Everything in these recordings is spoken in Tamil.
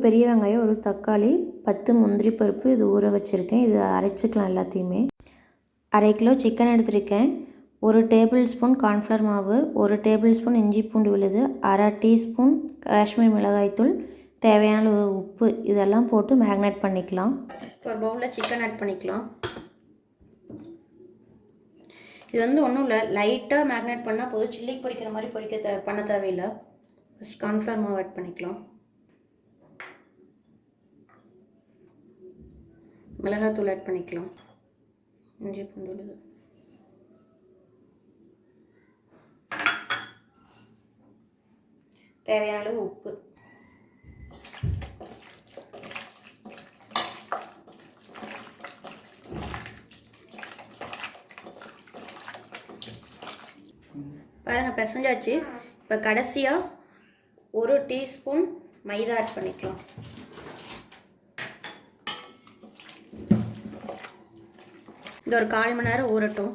பெரிய வெங்காயம், ஒரு தக்காளி, 10 முந்திரி பருப்பு இது ஊற வச்சுருக்கேன். இது அரைச்சிக்கலாம் எல்லாத்தையுமே. 1/2 கிலோ சிக்கன் எடுத்திருக்கேன். 1 டேபிள் ஸ்பூன் கார்ன்ஃப்ளவர் மாவு, 1 டேபிள் ஸ்பூன் இஞ்சி பூண்டு விழுது, 1/2 டீஸ்பூன் காஷ்மீர் மிளகாய்த்தூள், தேவையான அளவு உப்பு இதெல்லாம் போட்டு மேரினேட் பண்ணிக்கலாம். ஒரு பவுலில் சிக்கன் ஆட் பண்ணிக்கலாம். இது ஒன்றும் இல்லை, லைட்டாக மேரினேட் பண்ணால் போதும். சில்லிக்கு பொரிக்கிற மாதிரி பண்ண தேவையில்லை. ஃபஸ்ட் கார்ன்ஃப்ளவர் மாவு ஆட் பண்ணிக்கலாம். மிளகாத்தூள் ஆட் பண்ணிக்கலாம். இஞ்சி பூண்டு விழுது, தேவையான அளவு உப்பு, பாருங்கள் பிசைஞ்சாச்சு. இப்போ கடைசியாக 1 டீஸ்பூன் மைதா ஆட் பண்ணிக்கலாம். இது ஒரு 1/4 மணி நேரம் ஊறட்டும்.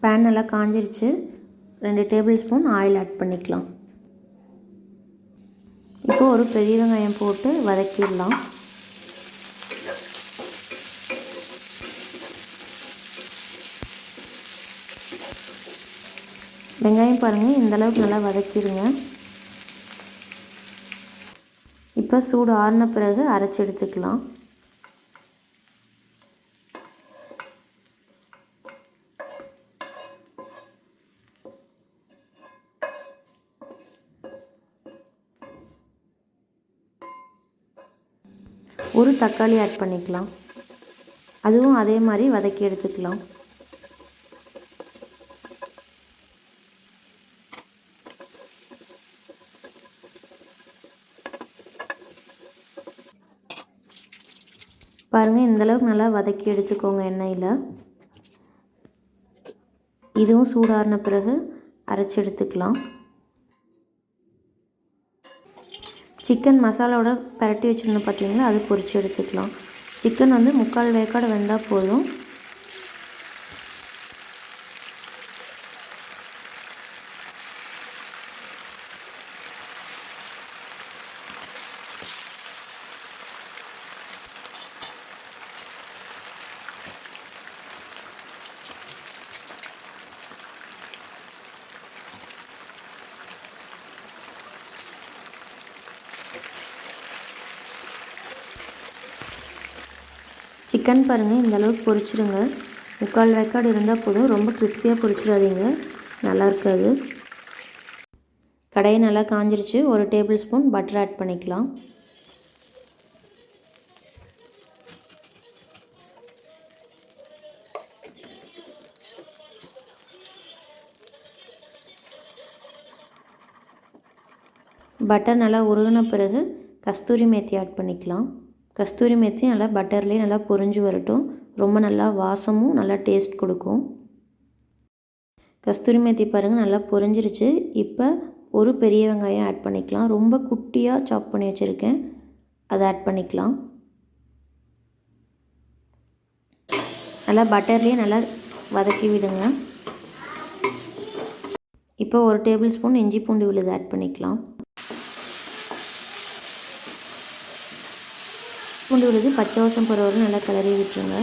பேன் நல்லா காஞ்சிருச்சு. 2 டேபிள் ஸ்பூன் ஆயில் ஆட் பண்ணிக்கலாம். இப்போ ஒரு பெரிய வெங்காயம் போட்டு வதக்கிடலாம். வெங்காயம் பாருங்கள், இந்தளவுக்கு நல்லா வதக்கிடுங்க. இப்போ சூடு ஆறின பிறகு அரைச்சி எடுத்துக்கலாம். ஒரு தக்காளி ஆட் பண்ணிக்கலாம். அதுவும் அதே மாதிரி வதக்கி எடுத்துக்கலாம். பாருங்கள், இந்தளவுக்கு நல்லா வதக்கி எடுத்துக்கோங்க எண்ணெயில். இதுவும் சூடாறின பிறகு அரைச்சி எடுத்துக்கலாம். சிக்கன் மசாலாவோட பரட்டி வச்சுருந்தோம் பார்த்தீங்களா, அது பொரித்து எடுத்துக்கலாம். சிக்கன் 3/4 வேக்காடு வெந்தால் போதும். சிக்கன் பாருங்கள், இந்தளவுக்கு பொரிச்சிடுங்க. 3/4 வேக்காடு இருந்தால் போதும். ரொம்ப கிறிஸ்பியாக பொரிச்சிடாதீங்க, நல்லா இருக்காது. கடாய் நல்லா காஞ்சிருச்சு. 1 டேபிள் ஸ்பூன் பட்டர் ஆட் பண்ணிக்கலாம். பட்டர் நல்லா உருகின பிறகு கஸ்தூரி மேத்தி ஆட் பண்ணிக்கலாம். கஸ்தூரி மேத்தி நல்லா பட்டர்லேயே நல்லா பொரிஞ்சு வரட்டும். ரொம்ப நல்லா வாசமும் நல்லா டேஸ்ட் கொடுக்கும். கஸ்தூரி மேத்தி பாருங்கள் நல்லா பொரிஞ்சிருச்சு. இப்போ ஒரு பெரிய வெங்காயம் ஆட் பண்ணிக்கலாம். ரொம்ப குட்டியாக சாப் பண்ணி வச்சுருக்கேன், அதை ஆட் பண்ணிக்கலாம். நல்லா பட்டர்லேயே நல்லா வதக்கி விடுங்க. இப்போ 1 டேபிள் ஸ்பூன் இஞ்சி பூண்டு விழுது ஆட் பண்ணிக்கலாம். பூண்டு விழுது பச்சை வாசம் போகிற வரை நல்லா கிளறி விட்டுருங்க.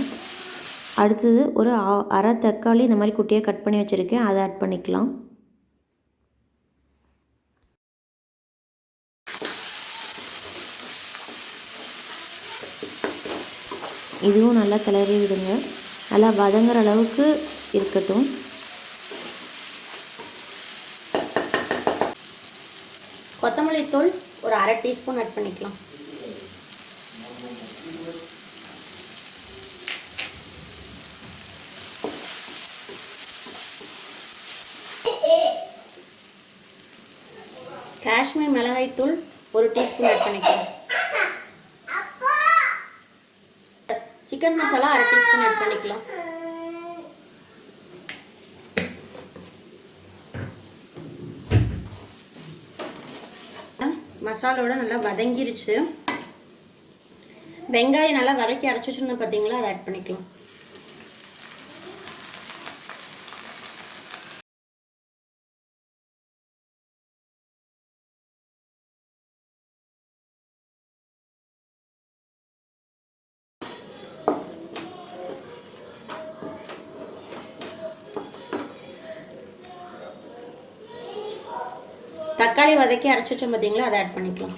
அடுத்தது ஒரு 1/2 தக்காளி இந்த மாதிரி குட்டியாக கட் பண்ணி வச்சுருக்கேன், அதை ஆட் பண்ணிக்கலாம். இதுவும் நல்லா கிளறி விடுங்க. நல்லா வதங்குற அளவுக்கு இருக்கட்டும். கொத்தமல்லி தூள் ஒரு 1/2 டீஸ்பூன் ஆட் பண்ணிக்கலாம். காஷ்மீர் மிளகாய்த்தூள் 1 டீஸ்பூன் ஆட் பண்ணிக்கலாம். சிக்கன் மசாலா 1/2 டீஸ்பூன் ஆட் பண்ணிக்கலாம். மசாலோட நல்லா வதங்கிருச்சு. வெங்காயம் நல்லா வதக்கி அரைச்சி வச்சுருந்தோம் பார்த்தீங்களா, அதை ஆட் பண்ணிக்கலாம். தக்காளி வதக்கி அரைச்சி வச்சோம் பார்த்தீங்களா, அதை ஆட் பண்ணிக்கலாம்.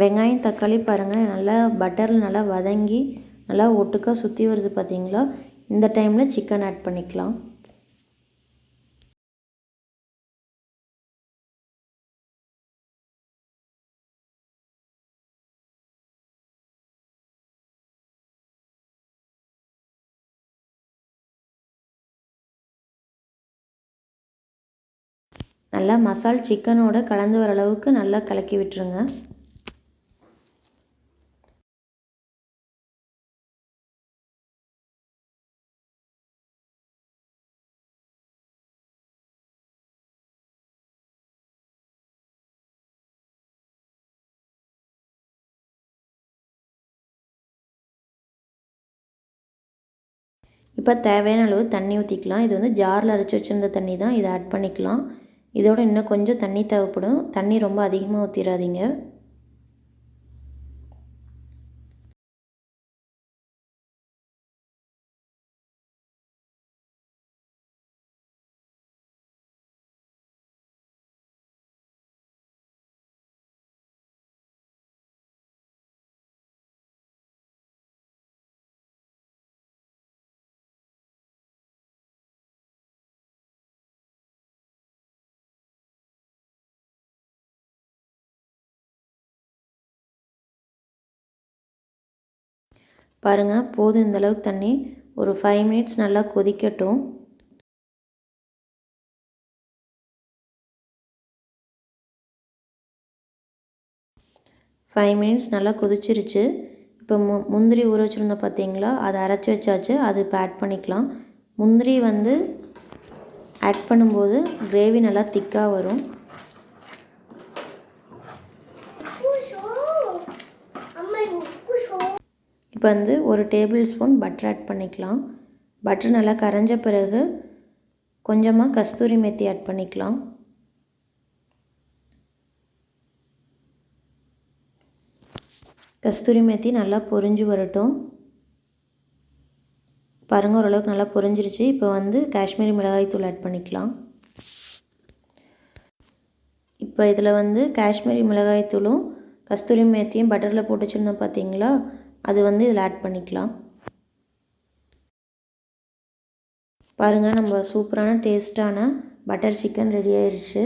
வெங்காயம் தக்காளி பாருங்கள் நல்லா பட்டரில் நல்லா வதங்கி நல்லா ஒட்டுக்காக சுற்றி வருது பார்த்தீங்களா. இந்த டைமில் சிக்கன் ஆட் பண்ணிக்கலாம். நல்லா மசால் சிக்கனோட கலந்து வர அளவுக்கு நல்லா கலக்கி விட்டுருங்க. இப்போ தேவையான அளவு தண்ணி ஊற்றிக்கலாம். இது வந்து ஜாரில் அரைச்சி வச்சுருந்த தண்ணி தான், இதை ஆட் பண்ணிக்கலாம். இதோட இன்னும் கொஞ்சம் தண்ணி தேவைப்படும். தண்ணி ரொம்ப அதிகமாக ஊற்றிடாதீங்க. பாருங்கள் போதும், இந்தளவுக்கு தண்ணி. ஒரு 5 மினிட்ஸ் நல்லா கொதிக்கட்டும். ஃபைவ் மினிட்ஸ் நல்லா கொதிச்சிருச்சு. இப்போ முந்திரி ஊற வச்சுருந்தோம் பார்த்தீங்களா, அதை அரைச்சி வச்சாச்சு. அது இப்போ ஆட் பண்ணிக்கலாம். முந்திரி வந்து ஆட் பண்ணும்போது கிரேவி நல்லா திக்காக வரும். இப்போ வந்து ஒரு டேபிள் ஸ்பூன் பட்டர் ஆட் பண்ணிக்கலாம். பட்டர் நல்லா கரைஞ்ச பிறகு கொஞ்சமாக கஸ்தூரி மேத்தி ஆட் பண்ணிக்கலாம். கஸ்தூரி மேத்தி நல்லா பொரிஞ்சு வரட்டும். பாருங்கள் ஓரளவுக்கு நல்லா பொரிஞ்சிருச்சு. இப்போ வந்து காஷ்மீரி மிளகாய் தூள் ஆட் பண்ணிக்கலாம். இப்போ இதில் வந்து காஷ்மீரி மிளகாய் தூளும் கஸ்தூரி மேத்தியும் பட்டரில் போட்டு வச்சுருந்தோம் பார்த்தீங்களா, அது வந்து இதில் ஆட் பண்ணிக்கலாம். பாருங்கள் நம்ம சூப்பரான டேஸ்ட்டான பட்டர் சிக்கன் ரெடி ஆயிடுச்சு.